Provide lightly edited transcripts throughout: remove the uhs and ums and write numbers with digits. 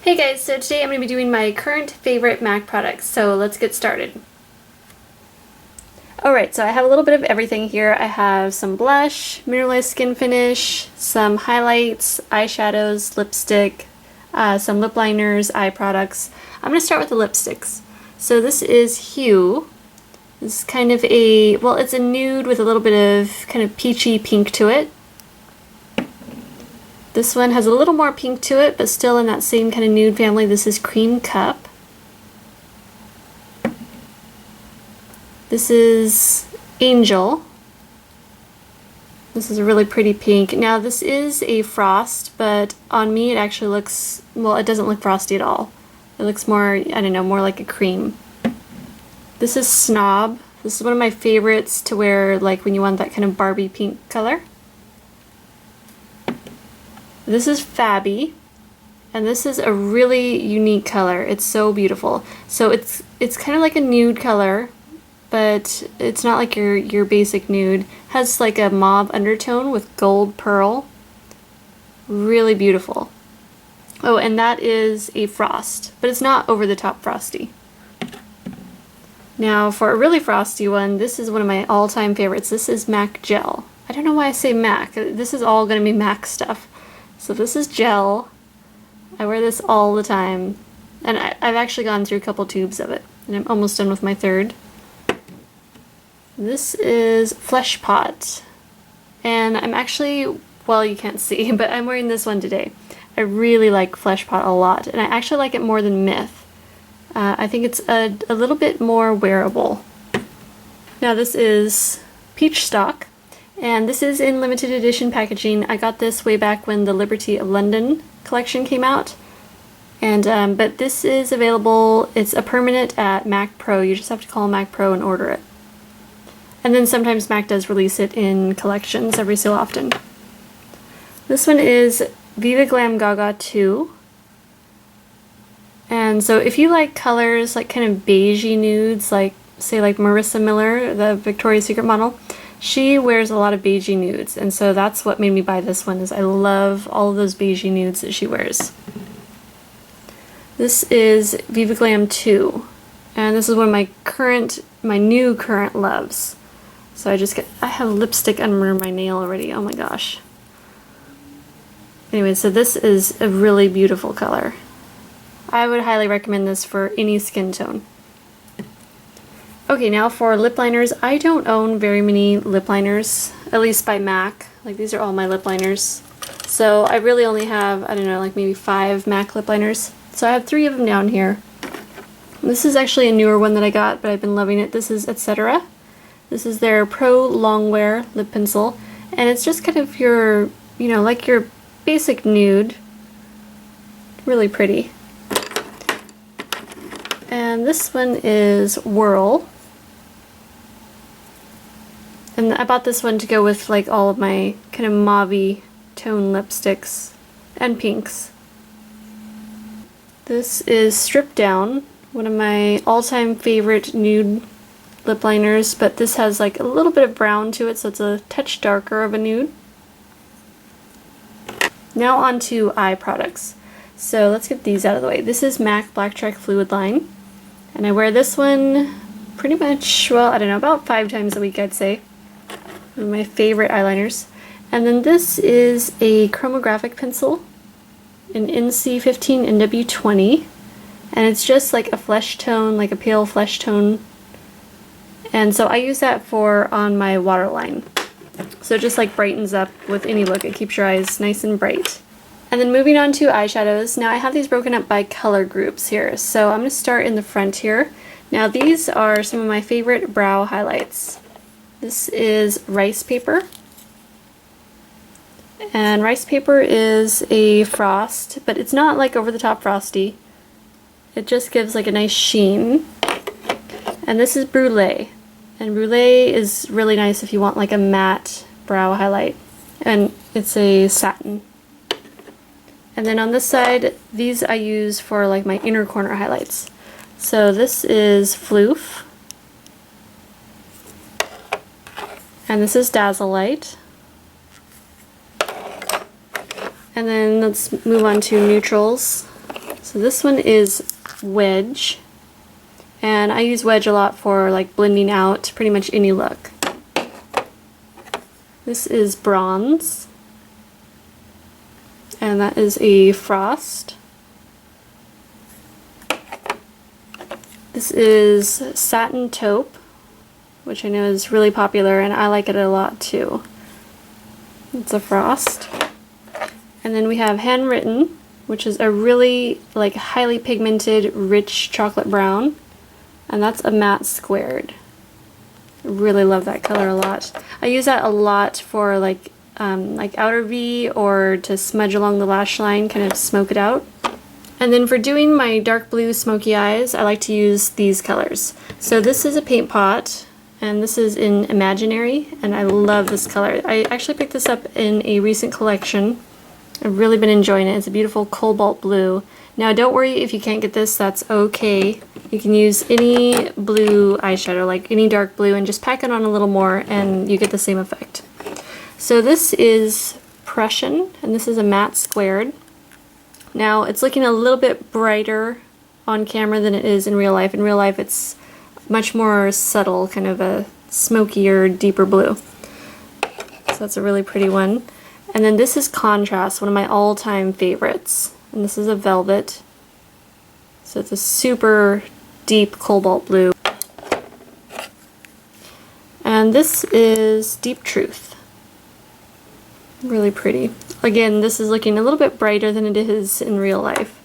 Hey guys, so today I'm going to be doing my current favorite MAC products, so let's get started. Alright, so I have a little bit of everything here. I have some blush, mineralized skin finish, some highlights, eyeshadows, lipstick, some lip liners, eye products. I'm going to start with the lipsticks. So this is Hue. This is kind of a, well, it's a nude with a little bit of kind of peachy pink to it. This one has a little more pink to it, but still in that same kind of nude family. This is Cream Cup. This is Angel. This is a really pretty pink. Now this is a frost, but on me it actually looks, well, it doesn't look frosty at all. It looks more, I don't know, more like a cream. This is Snob. This is one of my favorites to wear like when you want that kind of Barbie pink color. This is Fabby, and this is a really unique color. It's so beautiful. So it's kind of like a nude color, but it's not like your basic nude. It has like a mauve undertone with gold pearl. Really beautiful. Oh, and that is a frost, but it's not over the top frosty. Now for a really frosty one, this is one of my all-time favorites. This is MAC Gel. I don't know why I say MAC. This is all going to be MAC stuff. So this is Gel. I wear this all the time, and I've actually gone through a couple tubes of it, and I'm almost done with my third. This is Flesh Pot, and I'm actually, well, you can't see, but I'm wearing this one today. I really like Flesh Pot a lot, and I actually like it more than Myth. I think it's a little bit more wearable. Now this is Peach Stock. And this is in limited edition packaging. I got this way back when the Liberty of London collection came out. And but this is available, it's a permanent at MAC Pro. You just have to call MAC Pro and order it. And then sometimes MAC does release it in collections every so often. This one is Viva Glam Gaga 2. And so if you like colors like kind of beigey nudes, like say like Marissa Miller, the Victoria's Secret model, she wears a lot of beigey nudes, and so that's what made me buy this one, is I love all of those beigey nudes that she wears. This is Viva Glam 2, and this is one of my new current loves. So I have lipstick under my nail already, oh my gosh. Anyway, so this is a really beautiful color. I would highly recommend this for any skin tone. Okay, now for lip liners. I don't own very many lip liners, at least by MAC. Like, these are all my lip liners. So I really only have, I don't know, like maybe 5 MAC lip liners. So I have 3 of them down here. This is actually a newer one that I got, but I've been loving it. This is Etc. This is their Pro Longwear lip pencil. And it's just kind of your, you know, like your basic nude. Really pretty. And this one is Whirl. And I bought this one to go with like all of my kind of mauve-y tone lipsticks and pinks. This is Strip Down, one of my all-time favorite nude lip liners, but this has like a little bit of brown to it, so it's a touch darker of a nude. Now on to eye products. So let's get these out of the way. This is MAC Black Track Fluid Line, and I wear this one pretty much, well, I don't know, about 5 times a week, I'd say. One of my favorite eyeliners. And then this is a chromographic pencil in NC15 NW20, and it's just like a flesh tone, like a pale flesh tone, and so I use that for on my waterline. So it just like brightens up with any look. It keeps your eyes nice and bright. And then moving on to eyeshadows. Now I have these broken up by color groups here, so I'm going to start in the front here. Now these are some of my favorite brow highlights. This is Rice Paper, and Rice Paper is a frost, but it's not like over the top frosty. It just gives like a nice sheen. And this is Brulee, and Brulee is really nice if you want like a matte brow highlight, and it's a satin. And then on this side, these I use for like my inner corner highlights. So this is Floof. And this is Dazzle Light. And then let's move on to neutrals. So this one is Wedge, and I use Wedge a lot for like blending out pretty much any look. This is Bronze, and that is a Frost. This is Satin Taupe, which I know is really popular and I like it a lot too. It's a Frost. And then we have Handwritten, which is a really like highly pigmented rich chocolate brown, and that's a Matte Squared. I really love that color a lot. I use that a lot for like outer V or to smudge along the lash line, kind of smoke it out. And then for doing my dark blue smoky eyes, I like to use these colors. So this is a paint pot, and this is in Imaginary, and I love this color. I actually picked this up in a recent collection. I've really been enjoying it. It's a beautiful cobalt blue. Now don't worry if you can't get this, that's okay. You can use any blue eyeshadow, like any dark blue, and just pack it on a little more and you get the same effect. So this is Prussian, and this is a Matte Squared. Now it's looking a little bit brighter on camera than it is in real life. In real life it's much more subtle, kind of a smokier, deeper blue. So that's a really pretty one. And then this is Contrast, one of my all-time favorites. And this is a Velvet. So it's a super deep cobalt blue. And this is Deep Truth. Really pretty. Again, this is looking a little bit brighter than it is in real life.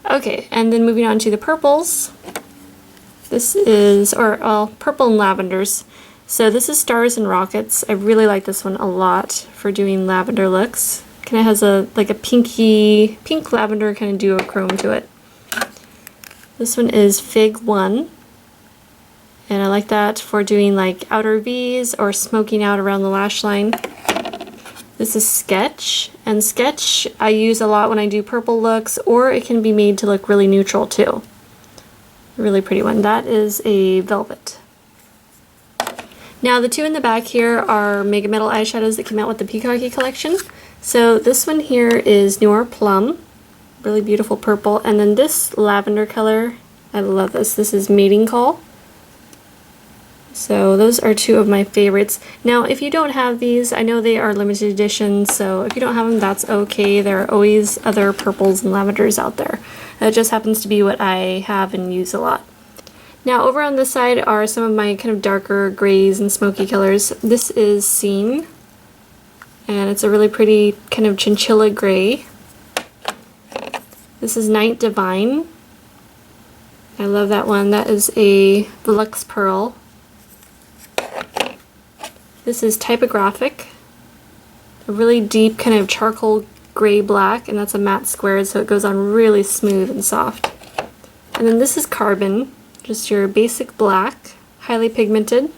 Okay, and then moving on to the purples. This is, purple and lavenders. So this is Stars and Rockets. I really like this one a lot for doing lavender looks. Kind of has a like a pinky, pink lavender kind of duochrome to it. This one is Fig 1. And I like that for doing like outer V's or smoking out around the lash line. This is Sketch, and Sketch I use a lot when I do purple looks, or it can be made to look really neutral too. Really pretty one. That is a Velvet. Now the two in the back here are Mega Metal eyeshadows that came out with the Peacocky collection. So this one here is Noir Plum, really beautiful purple, and then this lavender color, I love this. This is Mating Call. So those are two of my favorites. Now if you don't have these, I know they are limited edition, so if you don't have them, that's okay. There are always other purples and lavenders out there. That just happens to be what I have and use a lot. Now over on this side are some of my kind of darker grays and smoky colors. This is Scene, and it's a really pretty kind of chinchilla gray. This is Night Divine. I love that one. That is a Luxe Pearl. This is Typographic, a really deep kind of charcoal gray black, and that's a Matte Squared, so it goes on really smooth and soft. And then this is Carbon, just your basic black, highly pigmented.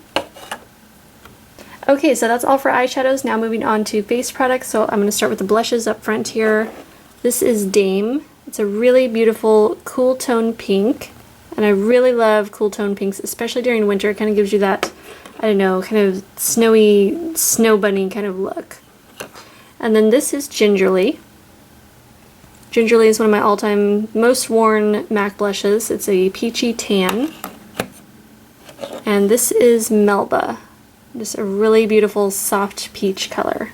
Okay, so that's all for eyeshadows. Now moving on to face products. So I'm going to start with the blushes up front here. This is Dame. It's a really beautiful cool tone pink, and I really love cool tone pinks, especially during winter. It kind of gives you that, I don't know, kind of snowy, snow bunny kind of look. And then this is Gingerly. Gingerly is one of my all-time most worn MAC blushes. It's a peachy tan. And this is Melba. Just a really beautiful soft peach color.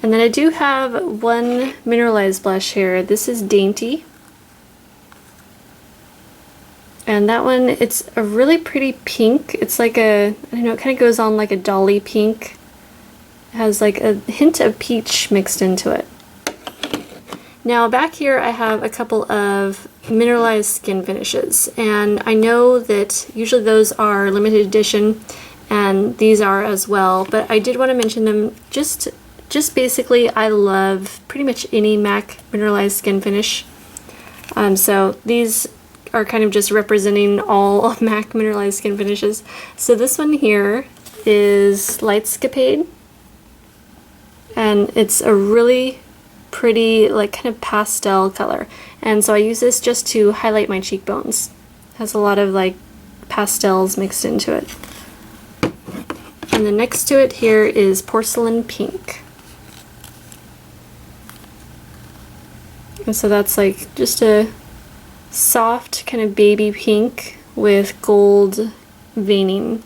And then I do have one mineralized blush here. This is Dainty. And that one, it's a really pretty pink. It's like a, I don't know, it kind of goes on like a dolly pink. It has like a hint of peach mixed into it. Now back here I have a couple of mineralized skin finishes, and I know that usually those are limited edition, and these are as well, but I did want to mention them just basically. I love pretty much any MAC mineralized skin finish. So these are kind of just representing all of MAC mineralized skin finishes. So this one here is Lightscapade, and it's a really pretty like kind of pastel color, and so I use this just to highlight my cheekbones. It has a lot of like pastels mixed into it. And then next to it here is Porcelain Pink. And so that's like just a soft kind of baby pink with gold veining.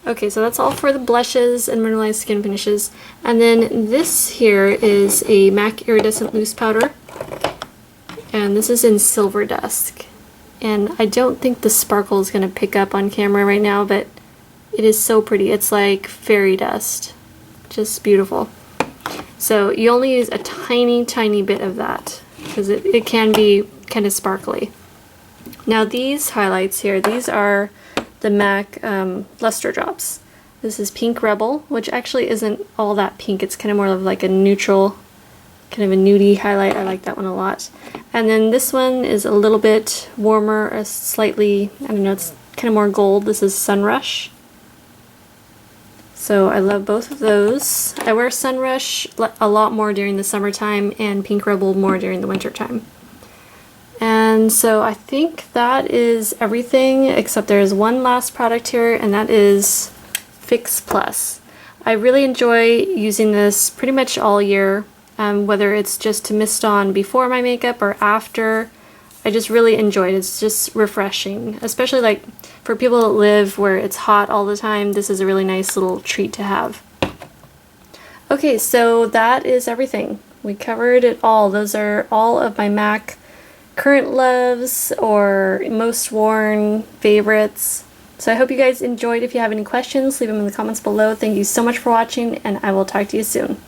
Okay, so that's all for the blushes and mineralized skin finishes. And then this here is a MAC Iridescent Loose Powder. And this is in Silver Dusk. And I don't think the sparkle is going to pick up on camera right now, but it is so pretty. It's like fairy dust. Just beautiful. So you only use a tiny, tiny bit of that because it can be kind of sparkly. Now these highlights here, these are the MAC Luster Drops. This is Pink Rebel, which actually isn't all that pink. It's kind of more of like a neutral, kind of a nudie highlight. I like that one a lot. And then this one is a little bit warmer, a slightly, I don't know, it's kind of more gold. This is Sunrush. So I love both of those. I wear Sunrush a lot more during the summertime and Pink Rebel more during the wintertime. And so I think that is everything, except there is one last product here, and that is Fix Plus. I really enjoy using this pretty much all year, whether it's just to mist on before my makeup or after. I just really enjoy it. It's just refreshing, especially like for people that live where it's hot all the time. This is a really nice little treat to have. Okay, so that is everything. We covered it all. Those are all of my MAC current loves or most worn favorites. So I hope you guys enjoyed. If you have any questions, leave them in the comments below. Thank you so much for watching, and I will talk to you soon.